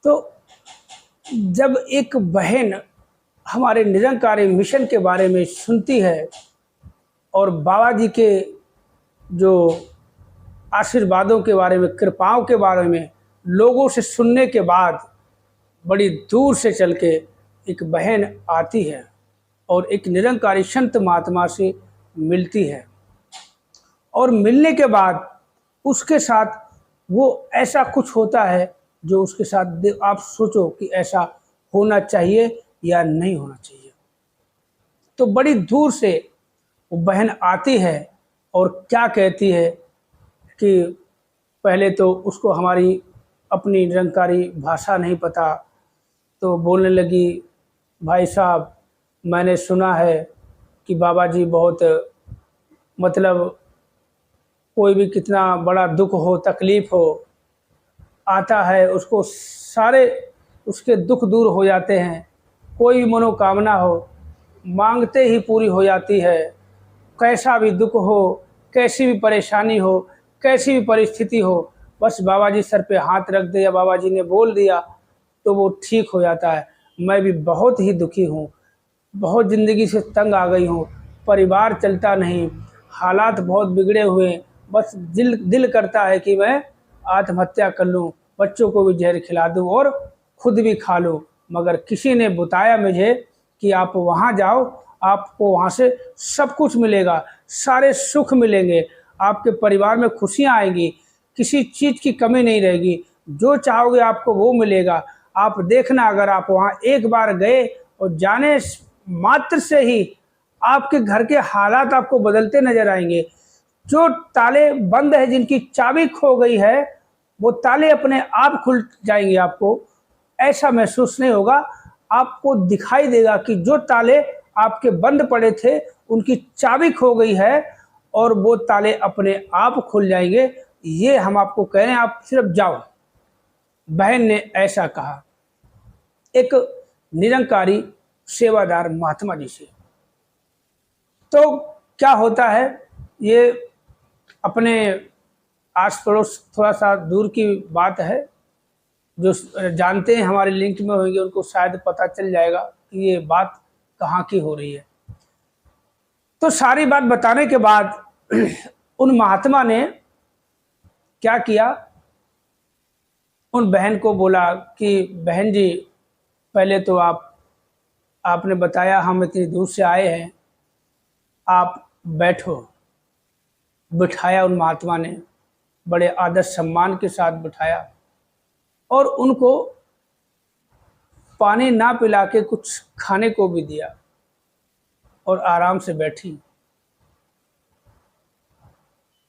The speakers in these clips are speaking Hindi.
तो जब एक बहन हमारे निरंकारी मिशन के बारे में सुनती है और बाबा जी के जो आशीर्वादों के बारे में, कृपाओं के बारे में लोगों से सुनने के बाद बड़ी दूर से चल के एक बहन आती है और एक निरंकारी संत महात्मा से मिलती है, और मिलने के बाद उसके साथ वो ऐसा कुछ होता है जो उसके साथ आप सोचो कि ऐसा होना चाहिए या नहीं होना चाहिए। तो बड़ी दूर से वो बहन आती है और क्या कहती है कि पहले तो उसको हमारी अपनी निरंकारी भाषा नहीं पता, तो बोलने लगी, भाई साहब मैंने सुना है कि बाबा जी बहुत, मतलब कोई भी कितना बड़ा दुख हो, तकलीफ़ हो, आता है उसको सारे उसके दुख दूर हो जाते हैं। कोई भी मनोकामना हो मांगते ही पूरी हो जाती है। कैसा भी दुख हो, कैसी भी परेशानी हो, कैसी भी परिस्थिति हो, बस बाबा जी सर पे हाथ रख दिया, बाबा जी ने बोल दिया तो वो ठीक हो जाता है। मैं भी बहुत ही दुखी हूँ, बहुत ज़िंदगी से तंग आ गई हूँ, परिवार चलता नहीं, हालात बहुत बिगड़े हुए, बस दिल करता है कि मैं आत्महत्या कर लूँ, बच्चों को भी जहर खिला दूँ और खुद भी खा लूँ। मगर किसी ने बताया मुझे कि आप वहाँ जाओ, आपको वहाँ से सब कुछ मिलेगा, सारे सुख मिलेंगे, आपके परिवार में खुशियाँ आएंगी, किसी चीज़ की कमी नहीं रहेगी, जो चाहोगे आपको वो मिलेगा। आप देखना, अगर आप वहाँ एक बार गए और जाने मात्र से ही आपके घर के हालात आपको बदलते नजर आएंगे। जो ताले बंद है, जिनकी चाबी खो गई है, वो ताले अपने आप खुल जाएंगे। आपको ऐसा महसूस नहीं होगा, आपको दिखाई देगा कि जो ताले आपके बंद पड़े थे उनकी चाबी खो गई है और वो ताले अपने आप खुल जाएंगे। ये हम आपको कह रहे हैं, आप सिर्फ जाओ। बहन ने ऐसा कहा एक निरंकारी सेवादार महात्मा जी से। तो क्या होता है, ये अपने आस पड़ोस थोड़ा सा दूर की बात है, जो जानते हैं हमारे लिंक में होंगे उनको शायद पता चल जाएगा कि ये बात कहाँ की हो रही है। तो सारी बात बताने के बाद उन महात्मा ने क्या किया, उन बहन को बोला कि बहन जी पहले तो आपने बताया हम इतनी दूर से आए हैं, आप बैठो। बिठाया उन महात्मा ने, बड़े आदर सम्मान के साथ बिठाया और उनको पानी ना पिला के कुछ खाने को भी दिया और आराम से बैठी।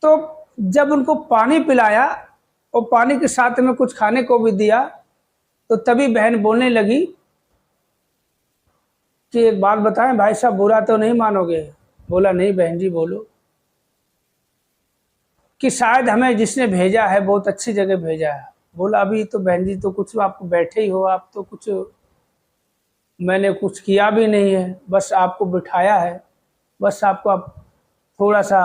तो जब उनको पानी पिलाया और पानी के साथ में कुछ खाने को भी दिया, तो तभी बहन बोलने लगी कि एक बात बताएं भाई साहब, बुरा तो नहीं मानोगे? बोला नहीं बहन जी बोलो। कि शायद हमें जिसने भेजा है बहुत अच्छी जगह भेजा है। बोला अभी तो बहन जी तो कुछ आप बैठे ही हो, आप तो कुछ, मैंने कुछ किया भी नहीं है, बस आपको बिठाया है, बस आपको थोड़ा सा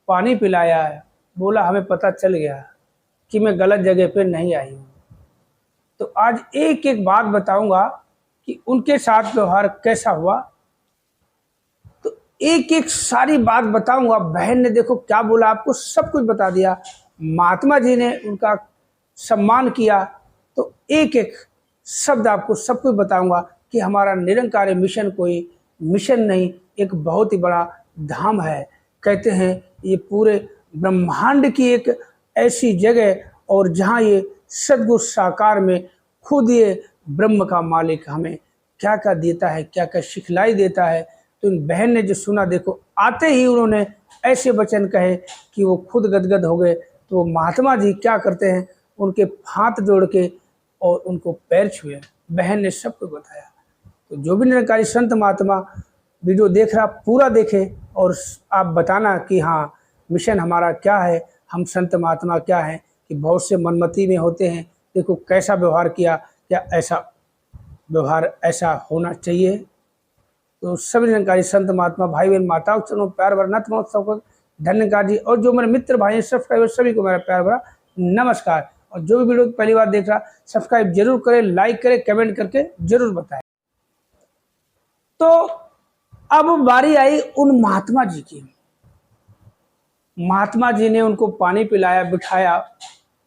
पानी पिलाया है। बोला हमें पता चल गया कि मैं गलत जगह पे नहीं आई हूँ। तो आज एक एक बात बताऊंगा कि उनके साथ व्यवहार कैसा हुआ। तो एक एक सारी बात बताऊंगा। बहन ने देखो क्या बोला, आपको सब कुछ बता दिया। महात्मा जी ने उनका सम्मान किया। तो एक एक शब्द आपको सब कुछ बताऊंगा कि हमारा निरंकारी मिशन कोई मिशन नहीं, एक बहुत ही बड़ा धाम है। कहते हैं ये पूरे ब्रह्मांड की एक ऐसी जगह, और जहाँ ये सद्गुरु साकार में खुद ये ब्रह्म का मालिक हमें क्या क्या देता है, क्या क्या सिखलाई देता है। तो इन बहन ने जो सुना, देखो आते ही उन्होंने ऐसे वचन कहे कि वो खुद गदगद हो गए। तो महात्मा जी क्या करते हैं, उनके हाथ जोड़ के और उनको पैर छुए। बहन ने सब कुछ बताया। तो जो भी निरंकारी संत महात्मा वीडियो देख रहा पूरा देखे और आप बताना कि हाँ मिशन हमारा क्या है, हम संत महात्मा क्या हैं, कि बहुत से मनमती में होते हैं। देखो कैसा व्यवहार किया, क्या ऐसा व्यवहार ऐसा होना चाहिए। तो सभी निरंकारी संत महात्मा भाई बहन माताओं चरणों प्यार भरा नतमस्तक, धन्यवाद जी। और जो मेरे मित्र भाई सब्सक्राइबर सभी को मेरा प्यार भरा नमस्कार। और जो भी वीडियो पहली बार देख रहा सब्सक्राइब जरूर करें, लाइक करें, कमेंट करके जरूर बताएं। तो अब बारी आई उन महात्मा जी की। महात्मा जी ने उनको पानी पिलाया, बिठाया,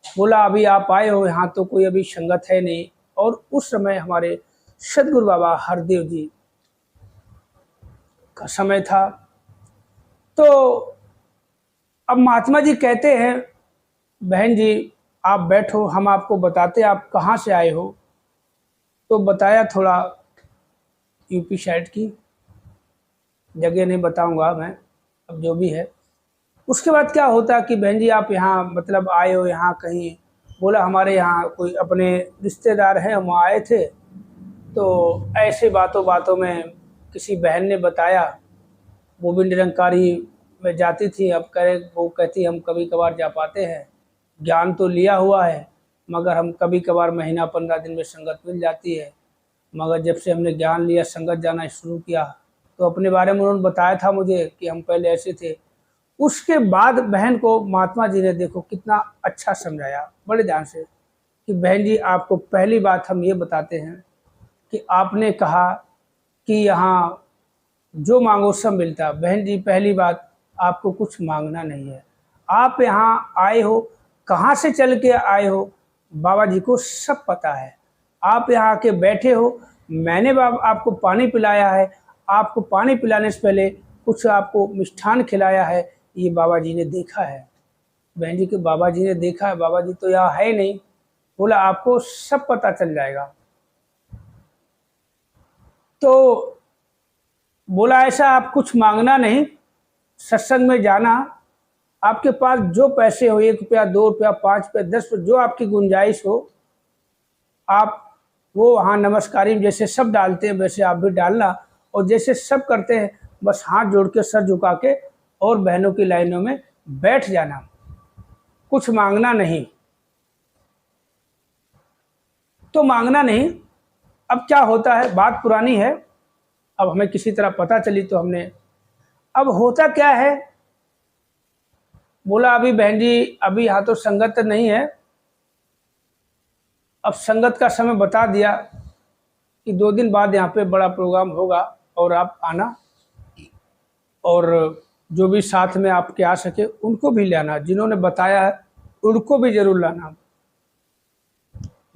बोला अभी आप आए हो, यहाँ तो कोई अभी संगत है नहीं। और उस समय हमारे सदगुरु बाबा हरदेव जी का समय था। तो अब महात्मा जी कहते हैं, बहन जी आप बैठो, हम आपको बताते आप कहाँ से आए हो। तो बताया थोड़ा यूपी साइड की जगह, नहीं बताऊंगा मैं, अब जो भी है। उसके बाद क्या होता कि बहन जी आप यहाँ मतलब आए हो यहाँ कहीं। बोला हमारे यहाँ कोई अपने रिश्तेदार हैं, हम आए थे। तो ऐसे बातों बातों में किसी बहन ने बताया, वो भी निरंकारी में जाती थी। अब वो कहती हम कभी कभार जा पाते हैं, ज्ञान तो लिया हुआ है मगर हम कभी कभार महीना 15 दिन में संगत मिल जाती है। मगर जब से हमने ज्ञान लिया, संगत जाना शुरू किया, तो अपने बारे में उन्होंने बताया था मुझे कि हम पहले ऐसे थे। उसके बाद बहन को महात्मा जी ने देखो कितना अच्छा समझाया बड़े ध्यान से कि बहन जी आपको पहली बात हम ये बताते हैं कि आपने कहा कि यहाँ जो मांगो सब मिलता। बहन जी पहली बात, आपको कुछ मांगना नहीं है। आप यहाँ आए हो, कहाँ से चल के आए हो बाबा जी को सब पता है। आप यहाँ आके बैठे हो, मैंने आपको पानी पिलाया है। आपको पानी पिलाने से पहले कुछ आपको मिष्ठान खिलाया है, ये बाबा जी ने देखा है। बहन जी के बाबा जी ने देखा है, बाबा जी तो यहाँ है नहीं। बोला आपको सब पता चल जाएगा। तो बोला ऐसा आप कुछ मांगना नहीं, सत्संग में जाना, आपके पास जो पैसे हो, 1 रुपया 2 रुपया 5 रुपया 10 रुपया जो आपकी गुंजाइश हो, आप वो वहाँ नमस्कारी जैसे सब डालते हैं वैसे आप भी डालना। और जैसे सब करते हैं बस हाथ जोड़ के सर झुका के और बहनों की लाइनों में बैठ जाना, कुछ मांगना नहीं। तो मांगना नहीं। अब क्या होता है, बात पुरानी है, अब हमें किसी तरह पता चली तो हमने। अब होता क्या है, बोला अभी बहन जी अभी यहाँ तो संगत नहीं है। अब संगत का समय बता दिया कि 2 दिन बाद यहाँ पे बड़ा प्रोग्राम होगा और आप आना, और जो भी साथ में आपके आ सके उनको भी लाना, जिन्होंने बताया है उनको भी जरूर लाना।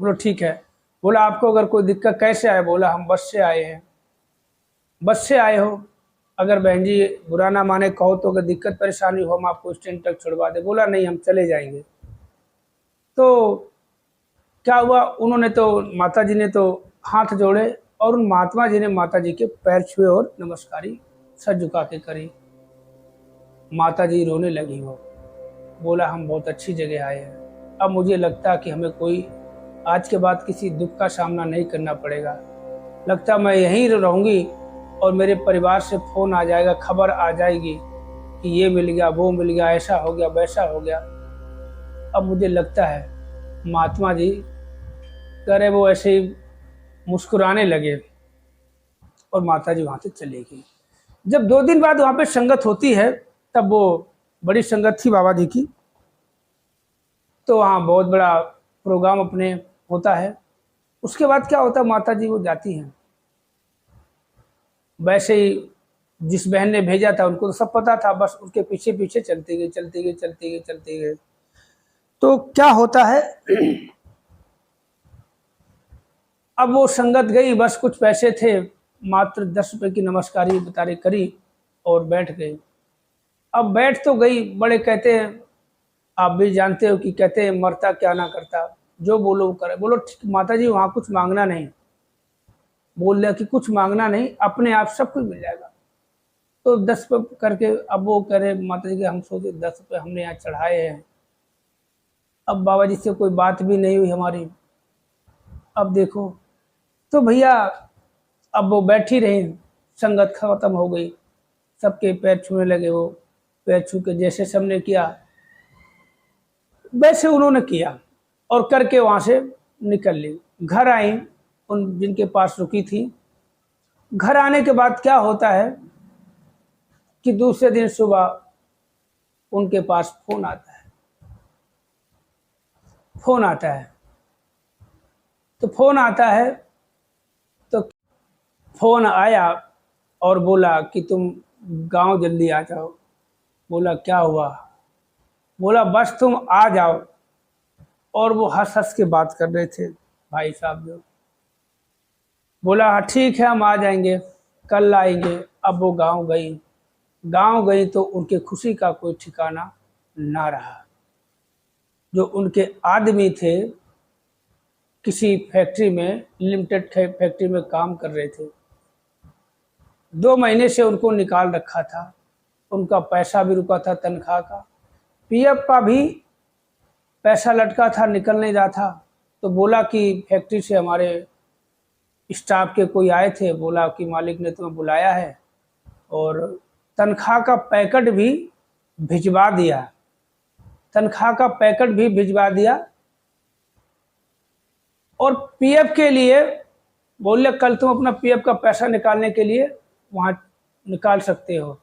बोलो ठीक है। बोला आपको अगर कोई दिक्कत कैसे आए। बोला हम बस से आए हैं। बस से आए हो, अगर बहन जी बुरा ना माने कहो तो अगर दिक्कत परेशानी हो हम आपको स्टैंड तक छुड़वा दे। बोला नहीं हम चले जाएंगे। तो क्या हुआ, उन्होंने तो माता जी ने तो हाथ जोड़े और उन महात्मा जी ने माता जी के पैर छुए और नमस्कारी सर झुका के करी। माता जी रोने लगी। वो बोला हम बहुत अच्छी जगह आए हैं, अब मुझे लगता कि हमें कोई आज के बाद किसी दुख का सामना नहीं करना पड़ेगा। लगता मैं यहीं रहूँगी और मेरे परिवार से फ़ोन आ जाएगा, खबर आ जाएगी कि ये मिल गया, वो मिल गया, ऐसा हो गया, वैसा हो गया। अब मुझे लगता है महात्मा जी करे वो ऐसे ही मुस्कुराने लगे और माता जी वहाँ से चली गई। जब 2 दिन बाद वहाँ पे संगत होती है, तब वो बड़ी संगत थी बाबा जी की, तो वहाँ बहुत बड़ा प्रोग्राम अपने होता है। उसके बाद क्या होता है, माता जी वो जाती हैं। वैसे ही जिस बहन ने भेजा था उनको तो सब पता था, बस उसके पीछे पीछे चलती गई चलती गई चलती गई चलती गई। तो क्या होता है, अब वो संगत गई, बस कुछ पैसे थे, मात्र 10 रुपये की नमस्कारी बतारी करी और बैठ गई। अब बैठ तो गई, बड़े कहते हैं, आप भी जानते हो कि कहते हैं मरता क्या ना करता, जो बोलो वो करे। बोलो ठीक माता जी वहाँ कुछ मांगना नहीं। बोल दिया कि कुछ मांगना नहीं, अपने आप सब कुछ मिल जाएगा। तो 10 रुपये करके अब वो कह रहे माता जी के, हम सोचे 10 रुपये हमने यहाँ चढ़ाए हैं, अब बाबा जी से कोई बात भी नहीं हुई हमारी। अब देखो तो भैया अब वो बैठी रही, संगत खत्म हो गई, सबके पैर छूने लगे। वो पैर छू के जैसे सबने किया वैसे उन्होंने किया और करके वहाँ से निकल ली। घर आई उन जिनके पास रुकी थी। घर आने के बाद क्या होता है कि दूसरे दिन सुबह उनके पास फ़ोन आता है। फ़ोन आता है। तो फ़ोन आता है तो फ़ोन आया और बोला कि तुम गांव जल्दी आ जाओ। बोला क्या हुआ? बोला बस तुम आ जाओ। और वो हंस हंस के बात कर रहे थे भाई साहब जो। बोला हाँ ठीक है, हम आ जाएंगे, कल आएंगे। अब वो गांव गई तो उनके खुशी का कोई ठिकाना ना रहा। जो उनके आदमी थे किसी फैक्ट्री में, लिमिटेड फैक्ट्री में काम कर रहे थे, 2 महीने से उनको निकाल रखा था। उनका पैसा भी रुका था, तनख्वाह का, पीएफ का भी पैसा लटका था, निकल नहीं रहा था। तो बोला कि फैक्ट्री से हमारे स्टाफ के कोई आए थे, बोला कि मालिक ने तुम्हें बुलाया है और तनख्वाह का पैकेट भी भिजवा दिया, तनख्वाह का पैकेट भी भिजवा दिया। और पीएफ के लिए बोले कल तुम अपना पीएफ का पैसा निकालने के लिए वहाँ निकाल सकते हो।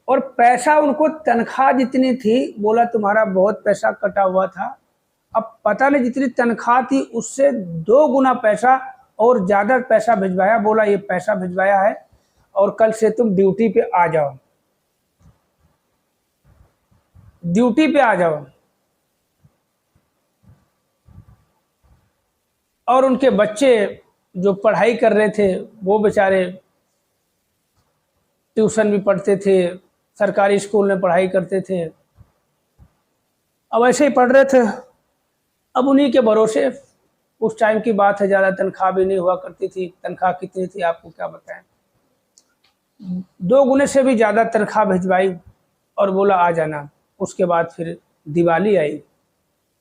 और पैसा उनको, तनख्वाह जितनी थी, बोला तुम्हारा बहुत पैसा कटा हुआ था, अब पता नहीं जितनी तनख्वाह थी उससे 2 गुना पैसा और ज़्यादा पैसा भिजवाया। बोला ये पैसा भिजवाया है और कल से तुम ड्यूटी पे आ जाओ, ड्यूटी पे आ जाओ। और उनके बच्चे जो पढ़ाई कर रहे थे वो बेचारे ट्यूशन भी पढ़ते थे, सरकारी स्कूल में पढ़ाई करते थे, अब ऐसे ही पढ़ रहे थे। अब उन्हीं के भरोसे, उस टाइम की बात है, ज़्यादा तनख्वाह भी नहीं हुआ करती थी। तनख्वाह कितनी थी आपको क्या बताएं, 2 गुने से भी ज़्यादा तनख्वाह भिजवाई और बोला आ जाना। उसके बाद फिर दिवाली आई।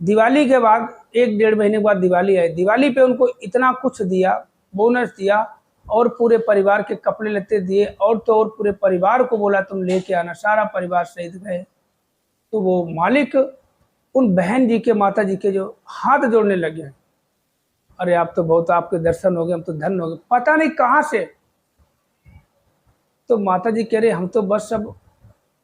दिवाली के बाद 1-1.5 महीने के बाद दिवाली आई। दिवाली पे उनको इतना कुछ दिया, बोनस दिया और पूरे परिवार के कपड़े लत्ते दिए। और तो और पूरे परिवार को बोला तुम लेके आना, सारा परिवार सहित गए। तो वो मालिक उन बहन जी के, माता जी के जो हाथ जोड़ने लगे, अरे आप तो बहुत, आपके दर्शन हो गए, हम तो धन्य हो गए, पता नहीं कहाँ से। तो माता जी कह रहे हम तो बस सब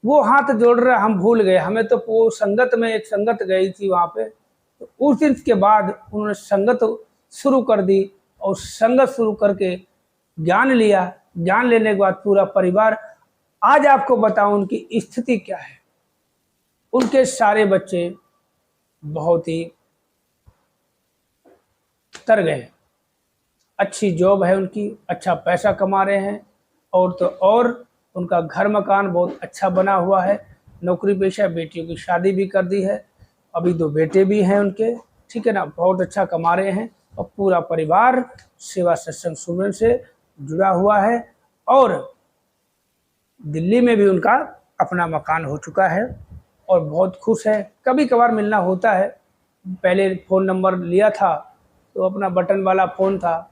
वो हाथ जोड़ रहे, हम भूल गए, हमें तो वो संगत में, एक संगत गई थी वहाँ पे। तो उस दिन के बाद उन्होंने संगत शुरू कर दी और संगत शुरू करके ज्ञान लिया। ज्ञान लेने के बाद पूरा परिवार, आज आपको बताऊं उनकी स्थिति क्या है। उनके सारे बच्चे बहुत ही तर गए, अच्छी जॉब है उनकी, अच्छा पैसा कमा रहे हैं, और तो और उनका घर मकान बहुत अच्छा बना हुआ है, नौकरी पेशा, बेटियों की शादी भी कर दी है, अभी 2 बेटे भी हैं उनके, ठीक है ना, बहुत अच्छा कमा रहे हैं। और पूरा परिवार सेवा सत्संग सुमरन से जुड़ा हुआ है। और दिल्ली में भी उनका अपना मकान हो चुका है और बहुत खुश है। कभी कभार मिलना होता है। पहले फ़ोन नंबर लिया था तो अपना बटन वाला फ़ोन था,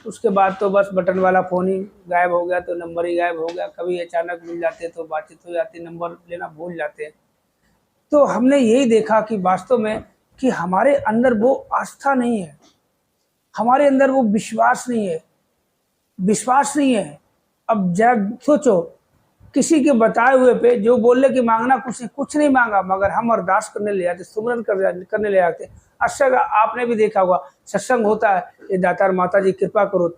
उसके बाद तो बस बटन वाला फ़ोन ही गायब हो गया, तो नंबर ही गायब हो गया। कभी अचानक मिल जाते तो बातचीत हो जाती, नंबर लेना भूल जाते। तो हमने यही देखा कि वास्तव में कि हमारे अंदर वो आस्था नहीं है, हमारे अंदर वो विश्वास नहीं है, विश्वास नहीं है। अब जब सोचो, किसी के बताए हुए पे जो बोले कि मांगना कुछ नहीं मांगा, मगर हम अरदास करने ले जाते, सुमरन करने ले जाते। अच्छा, आपने भी देखा होगा, सत्संग होता है, ये दातार माता जी कृपा करो,